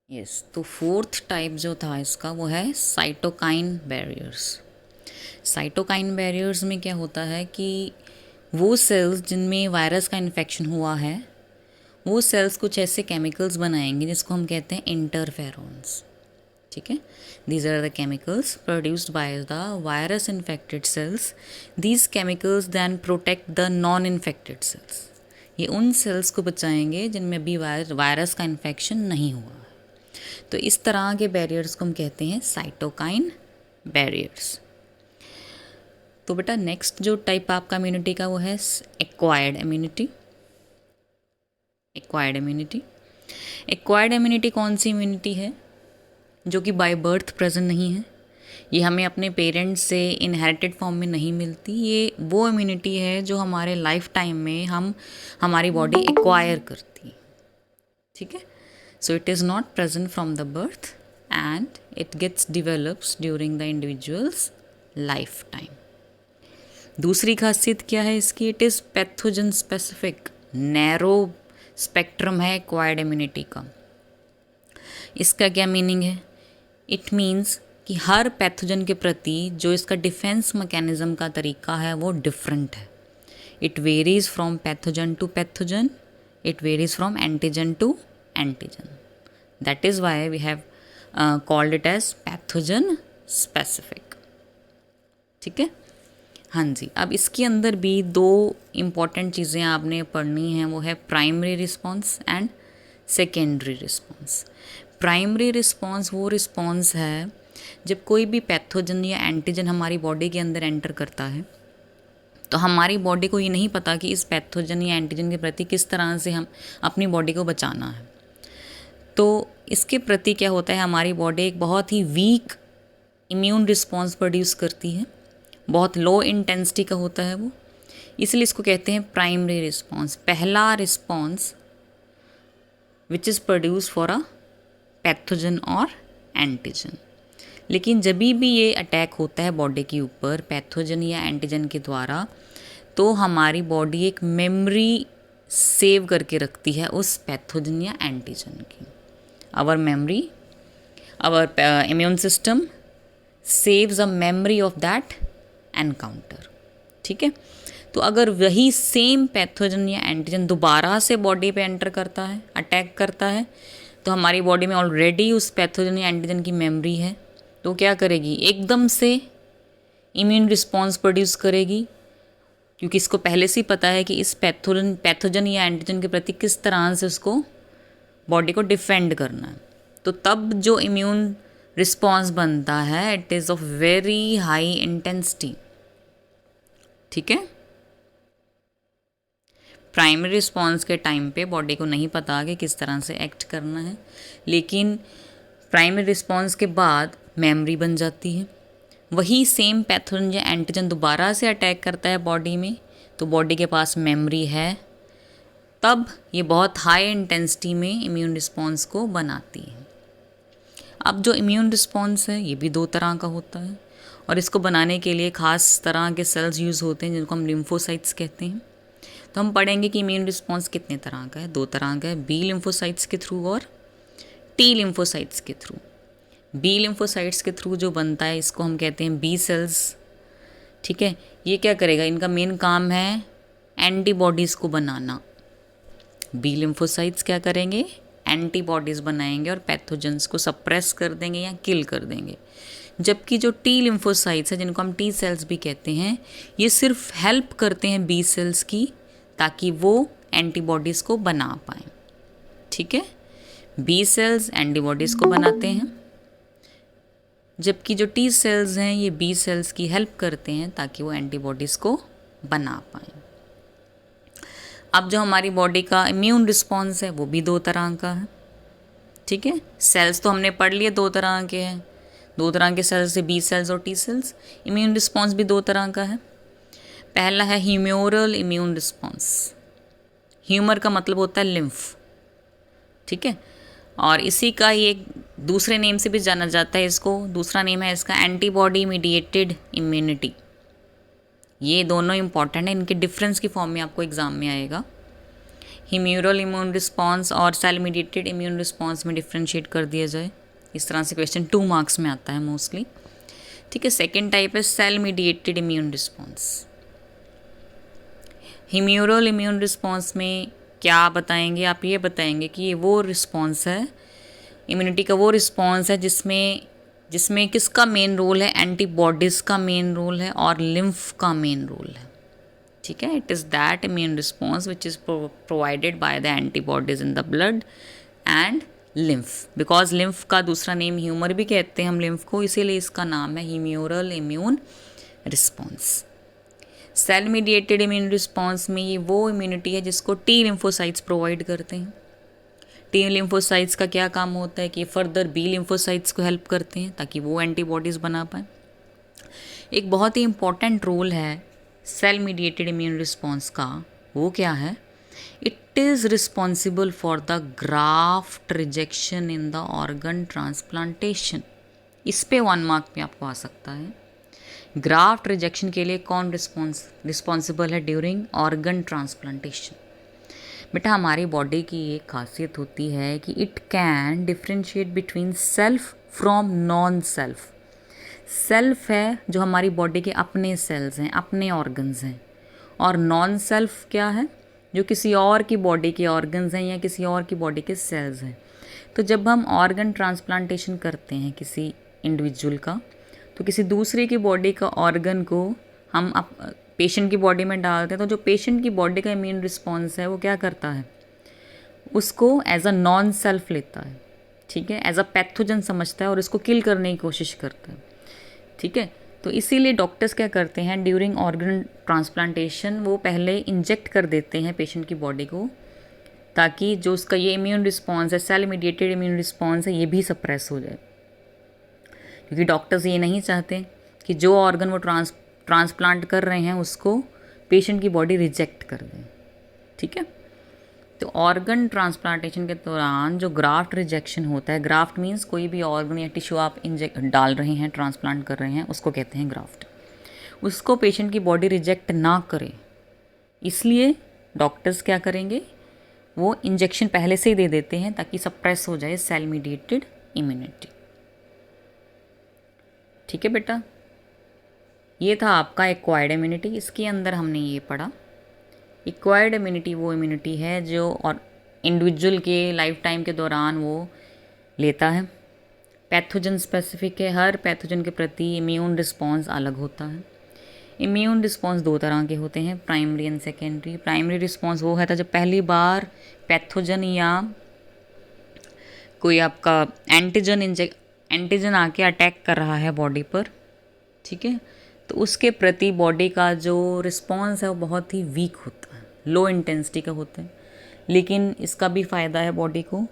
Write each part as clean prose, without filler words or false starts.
Yes, तो fourth type जो था इसका वो है साइटोकाइन बैरियर्स। साइटोकाइन बैरियर्स में क्या होता है कि वो सेल्स जिनमें वायरस का इन्फेक्शन हुआ है वो सेल्स कुछ ऐसे केमिकल्स बनाएंगे जिसको हम कहते हैं इंटरफेरॉन्स। ठीक है, these are the chemicals produced by the virus infected cells. These chemicals then protect the non infected cells. ये उन सेल्स को बचाएंगे जिनमें अभी वायरस का इन्फेक्शन नहीं हुआ। तो इस तरह के बैरियर्स को हम कहते हैं साइटोकाइन बैरियर्स। तो बेटा नेक्स्ट जो टाइप आपका इम्यूनिटी का वो है acquired immunity. Acquired immunity, acquired immunity कौन सी इम्यूनिटी है? जो कि बाय बर्थ प्रेजेंट नहीं है, ये हमें अपने पेरेंट्स से इनहेरिटेड फॉर्म में नहीं मिलती। ये वो इम्यूनिटी है जो हमारे लाइफ टाइम में हमारी बॉडी एक्वायर करती है। ठीक है, so it is not present from the birth and it gets develops during the individual's lifetime. दूसरी खासियत क्या है इसकी? It is pathogen specific, narrow spectrum है एक्वायर्ड इम्यूनिटी का। इसका क्या मीनिंग है? इट मीन्स कि हर पैथोजन के प्रति जो इसका डिफेंस मैकेनिज्म का तरीका है वो डिफरेंट है। It varies from pathogen to pathogen, it varies from antigen to antigen. That is why we have called it as pathogen specific. ठीक है, हाँ जी। अब इसके अंदर भी दो इम्पॉर्टेंट चीज़ें आपने पढ़नी हैं, वो है primary response and secondary response. Primary response वो रिस्पॉन्स है जब कोई भी पैथोजन या एंटीजन हमारी बॉडी के अंदर एंटर करता है तो हमारी बॉडी को ये नहीं पता कि इस पैथोजन या एंटीजन के प्रति किस तरह से हम अपनी बॉडी को बचाना है। तो इसके प्रति क्या होता है, हमारी बॉडी एक बहुत ही वीक इम्यून रिस्पॉन्स प्रोड्यूस करती है, बहुत लो इंटेंसिटी का होता है वो, इसलिए इसको कहते हैं प्राइमरी रिस्पॉन्स, पहला response which is produce for a pathogen और एंटीजन। लेकिन जब भी ये अटैक होता है बॉडी के ऊपर पैथोजन या एंटीजन के द्वारा, तो हमारी बॉडी एक मेमोरी सेव करके रखती है उस पैथोजन या एंटीजन की। Our memory, our immune system saves a memory of that encounter. ठीक है, तो अगर वही सेम पैथोजन या एंटीजन दोबारा से बॉडी पे एंटर करता है, अटैक करता है, तो हमारी बॉडी में ऑलरेडी उस पैथोजन या एंटीजन की मेमोरी है, तो क्या करेगी, एकदम से इम्यून रिस्पॉन्स प्रोड्यूस करेगी, क्योंकि इसको पहले से ही पता है कि इस पैथोजन या एंटीजन के प्रति किस तरह से उसको बॉडी को डिफेंड करना है। तो तब जो इम्यून रिस्पॉन्स बनता है it is of very high intensity. ठीक है, प्राइमरी रिस्पॉन्स के टाइम पे बॉडी को नहीं पता कि किस तरह से एक्ट करना है, लेकिन प्राइमरी रिस्पॉन्स के बाद मेमोरी बन जाती है। वही सेम पैथोजन या एंटीजन दोबारा से अटैक करता है बॉडी में, तो बॉडी के पास मेमोरी है, तब ये बहुत हाई इंटेंसिटी में इम्यून रिस्पॉन्स को बनाती है। अब जो इम्यून रिस्पॉन्स है ये भी दो तरह का होता है, और इसको बनाने के लिए ख़ास तरह के सेल्स यूज़ होते हैं जिनको हम लिम्फोसाइट्स कहते हैं। तो हम पढ़ेंगे कि इम्यून रिस्पॉन्स कितने तरह का है, दो तरह का है, बी लिम्फोसाइट्स के थ्रू और टी लिम्फोसाइट्स के थ्रू। बी लिम्फोसाइट्स के थ्रू जो बनता है इसको हम कहते हैं बी सेल्स। ठीक है, ये क्या करेगा, इनका मेन काम है एंटीबॉडीज़ को बनाना। बी लिम्फोसाइट्स क्या करेंगे, एंटीबॉडीज़ बनाएंगे और पैथोजेंस को सप्रेस कर देंगे या किल कर देंगे। जबकि जो टी लिम्फोसाइट्स है जिनको हम टी सेल्स भी कहते हैं, ये सिर्फ हेल्प करते हैं बी सेल्स की ताकि वो एंटीबॉडीज़ को बना पाएँ। ठीक है, बी सेल्स एंटीबॉडीज़ को बनाते हैं, जबकि जो टी सेल्स हैं ये बी सेल्स की हेल्प करते हैं ताकि वो एंटीबॉडीज़ को बना पाएँ। अब जो हमारी बॉडी का इम्यून रिस्पॉन्स है वो भी दो तरह का है। ठीक है, सेल्स तो हमने पढ़ लिए दो तरह के हैं, दो तरह के सेल्स से बी सेल्स और टी सेल्स। इम्यून रिस्पॉन्स भी दो तरह का है। पहला है ह्यूमोरल इम्यून रिस्पॉन्स। ह्यूमर का मतलब होता है लिम्फ। ठीक है, और इसी का ये दूसरे नेम से भी जाना जाता है, इसको दूसरा नेम है इसका एंटीबॉडी मीडिएटेड इम्यूनिटी। ये दोनों इंपॉर्टेंट है, इनके डिफरेंस की फॉर्म में आपको एग्जाम में आएगा। ह्यूमरल इम्यून रिस्पॉन्स और सेल मीडिएटेड इम्यून रिस्पॉन्स में डिफ्रेंशिएट कर दिया जाए। इस तरह से क्वेश्चन 2 मार्क्स में आता है मोस्टली। ठीक है, सेकेंड टाइप है cell mediated immune response. Humoral immune response में क्या बताएंगे आप? ये बताएंगे कि ये वो रिस्पॉन्स है, इम्यूनिटी का वो रिस्पॉन्स है जिसमें किसका मेन रोल है? एंटीबॉडीज़ का मेन रोल है और लिम्फ का मेन रोल है। ठीक है, it is that immune response which is provided by the antibodies in the blood and lymph. Because lymph का दूसरा नेम ह्यूमर भी कहते हैं हम लिम्फ को, इसीलिए इसका नाम है humoral immune response. Cell mediated immune response में ये वो इम्यूनिटी है जिसको टी लिम्फोसाइट्स प्रोवाइड करते हैं। टी लिम्फोसाइट्स का क्या काम होता है कि फर्दर बी लिम्फोसाइट्स को हेल्प करते हैं ताकि वो एंटीबॉडीज़ बना पाएँ। एक बहुत ही इंपॉर्टेंट रोल है सेल मीडिएटेड इम्यून रिस्पॉन्स का, वो क्या है? It is responsible for the graft rejection in the organ transplantation. इस पे 1 मार्क पे आपको आ सकता है। ग्राफ्ट रिजेक्शन के लिए कौन रिस्पॉन्सिबल है ड्यूरिंग ऑर्गन ट्रांसप्लांटेशन? बेटा हमारी बॉडी की एक खासियत होती है कि it can differentiate between self from non self. Self है जो हमारी बॉडी के अपने सेल्स हैं, अपने ऑर्गन्स हैं, और नॉन सेल्फ क्या है? जो किसी और की बॉडी के ऑर्गन्स हैं या किसी और की बॉडी के सेल्स हैं। तो जब हम ऑर्गन ट्रांसप्लांटेशन करते हैं किसी इंडिविजुअल का, तो किसी दूसरे की बॉडी का ऑर्गन को हम पेशेंट की बॉडी में डालते हैं, तो जो पेशेंट की बॉडी का इम्यून रिस्पॉन्स है वो क्या करता है? उसको एज अ नॉन सेल्फ लेता है। ठीक है, एज अ पैथोजन समझता है और इसको किल करने की कोशिश करता है। ठीक है, तो इसीलिए डॉक्टर्स क्या करते हैं ड्यूरिंग ऑर्गन ट्रांसप्लांटेशन, वो पहले इंजेक्ट कर देते हैं पेशेंट की बॉडी को, ताकि जो उसका ये इम्यून रिस्पॉन्स है, सेल मीडिएटेड इम्यून रिस्पॉन्स है, ये भी सप्रेस हो जाए। क्योंकि डॉक्टर्स ये नहीं चाहते कि जो ऑर्गन वो ट्रांसप्लांट कर रहे हैं उसको पेशेंट की बॉडी रिजेक्ट कर दें। ठीक है, तो ऑर्गन ट्रांसप्लांटेशन के दौरान जो ग्राफ्ट रिजेक्शन होता है, ग्राफ्ट मीन्स कोई भी ऑर्गन या टिश्यू आप इंजेक्ट डाल रहे हैं, ट्रांसप्लांट कर रहे हैं, उसको कहते हैं ग्राफ्ट। उसको पेशेंट की बॉडी रिजेक्ट ना करे, इसलिए डॉक्टर्स क्या करेंगे? वो इंजेक्शन पहले से ही दे देते हैं ताकि सप्रेस हो जाए सेल मीडिएटेड इम्यूनिटी। ठीक है बेटा, ये था आपका एक्वायर्ड इम्यूनिटी। इसके अंदर हमने ये पढ़ा, एक्वायर्ड इम्यूनिटी वो इम्यूनिटी है जो और इंडिविजुअल के लाइफ टाइम के दौरान वो लेता है। पैथोजन स्पेसिफिक है, हर पैथोजन के प्रति इम्यून रिस्पॉन्स अलग होता है। इम्यून रिस्पॉन्स 2 तरह के होते हैं, primary and secondary. Primary response वो है था जब पहली बार पैथोजन या कोई आपका एंटीजन आके अटैक कर रहा है बॉडी पर। ठीक है, तो उसके प्रति बॉडी का जो रिस्पॉन्स है वो बहुत ही वीक होता है, लो इंटेंसिटी का होता है। लेकिन इसका भी फ़ायदा है बॉडी को,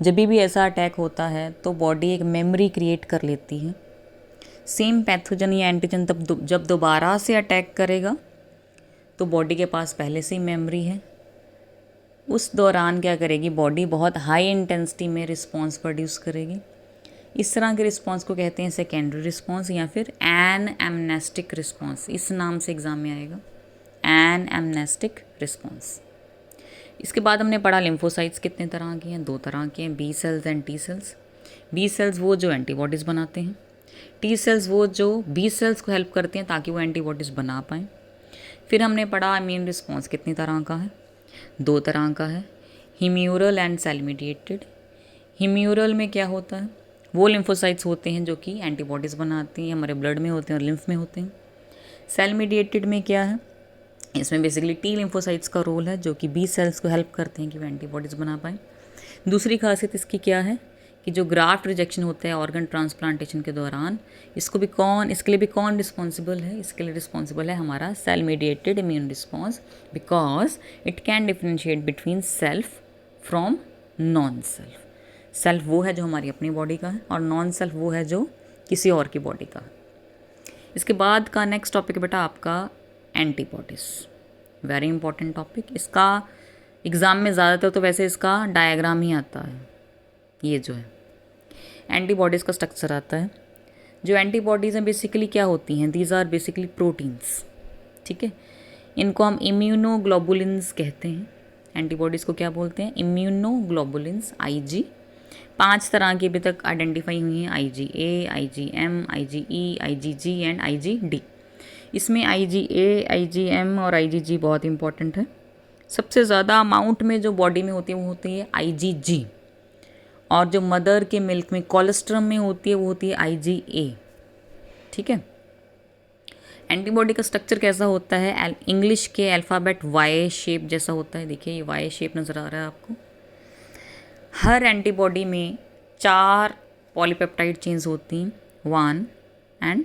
जब भी ऐसा अटैक होता है तो बॉडी एक मेमोरी क्रिएट कर लेती है। सेम पैथोजन या एंटीजन तब जब दोबारा से अटैक करेगा तो बॉडी के पास पहले से ही मेमोरी है। उस दौरान क्या करेगी बॉडी? बहुत हाई इंटेंसिटी में रिस्पॉन्स प्रोड्यूस करेगी। इस तरह के रिस्पॉन्स को कहते हैं सेकेंडरी रिस्पॉन्स या फिर एन एमनेस्टिक रिस्पॉन्स। इस नाम से एग्जाम में आएगा, एन एमनेस्टिक रिस्पॉन्स। इसके बाद हमने पढ़ा लिम्फोसाइट्स कितने तरह के हैं? 2 तरह के हैं, B cells and T cells. B cells वो जो एंटीबॉडीज़ बनाते हैं, टी सेल्स वो जो बी सेल्स को हेल्प करते हैं ताकि वो एंटीबॉडीज़ बना पाएँ। फिर हमने पढ़ा इम्यून रिस्पॉन्स कितनी तरह का है? 2 तरह का है, humoral and cell mediated. Humoral में क्या होता है? वो लिम्फोसाइट्स होते हैं जो कि एंटीबॉडीज़ बनाती हैं, हमारे ब्लड में होते हैं और लिम्फ में होते हैं। सेल मीडिएटेड में क्या है? इसमें बेसिकली टी लिम्फोसाइट्स का रोल है जो कि बी सेल्स को हेल्प करते हैं कि वो एंटीबॉडीज़ बना पाएँ। दूसरी खासियत इसकी क्या है कि जो ग्राफ्ट रिजेक्शन होता है ऑर्गन ट्रांसप्लांटेशन के दौरान, इसके लिए भी कौन रिस्पॉन्सिबल है? इसके लिए रिस्पॉन्सिबल है हमारा cell mediated immune response, because it can differentiate between self from non self. Self वो है जो हमारी अपनी बॉडी का है और नॉन सेल्फ वो है जो किसी और की बॉडी का है। इसके बाद का नेक्स्ट टॉपिक है बेटा आपका एंटीबॉडीज़। Very important topic. इसका एग्ज़ाम में ज़्यादातर तो वैसे इसका डायग्राम ही आता है। ये जो है एंटीबॉडीज़ का स्ट्रक्चर आता है। जो एंटीबॉडीज़ हैं बेसिकली क्या होती हैं? These are basically proteins. ठीक है, इनको हम इम्यूनोग्लोबुलिन्स कहते हैं। एंटीबॉडीज़ को क्या बोलते हैं? Immunoglobulins, IG. 5 तरह की अभी तक आइडेंटिफाई हुई हैं, IgA, IgM, IgE, IgG and IgD। इसमें IgA, IgM और IgG बहुत इंपॉर्टेंट है। सबसे ज़्यादा अमाउंट में जो बॉडी में होती है वो होती है IgG, और जो मदर के मिल्क में कोलेस्ट्रम में होती है वो होती है IgA। ठीक है। एंटीबॉडी का स्ट्रक्चर कैसा होता है? इंग्लिश के अल्फ़ाबेट वाई शेप जैसा होता है। देखिए ये वाई शेप नज़र आ रहा है आपको। हर एंटीबॉडी में 4 पॉलीपेप्टाइड चेन्स होती हैं, 1 एंड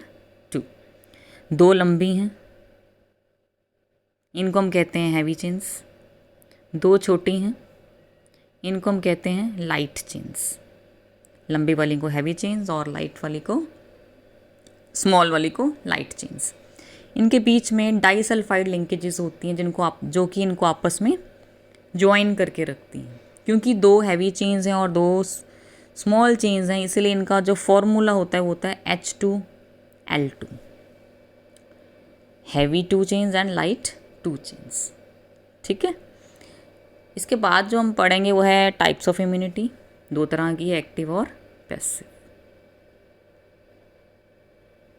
2। 2 लंबी हैं, इनको हम कहते हैं हैवी चेन्स। 2 छोटी हैं, इनको हम कहते हैं लाइट चेन्स। लंबी वाली को हैवी चेन्स और लाइट वाली को, स्मॉल वाली को लाइट चेन्स। इनके बीच में डाइसल्फाइड लिंकेजेस होती हैं जो कि इनको आपस में ज्वाइन करके रखती हैं। क्योंकि 2 हैवी चेन्स हैं और 2 स्मॉल चेन्स हैं, इसलिए इनका जो फॉर्मूला होता है वो होता है H2L2, heavy 2 chains and light 2 chains. ठीक है। इसके बाद जो हम पढ़ेंगे वो है टाइप्स ऑफ इम्यूनिटी। 2 तरह की है, एक्टिव और पैसिव।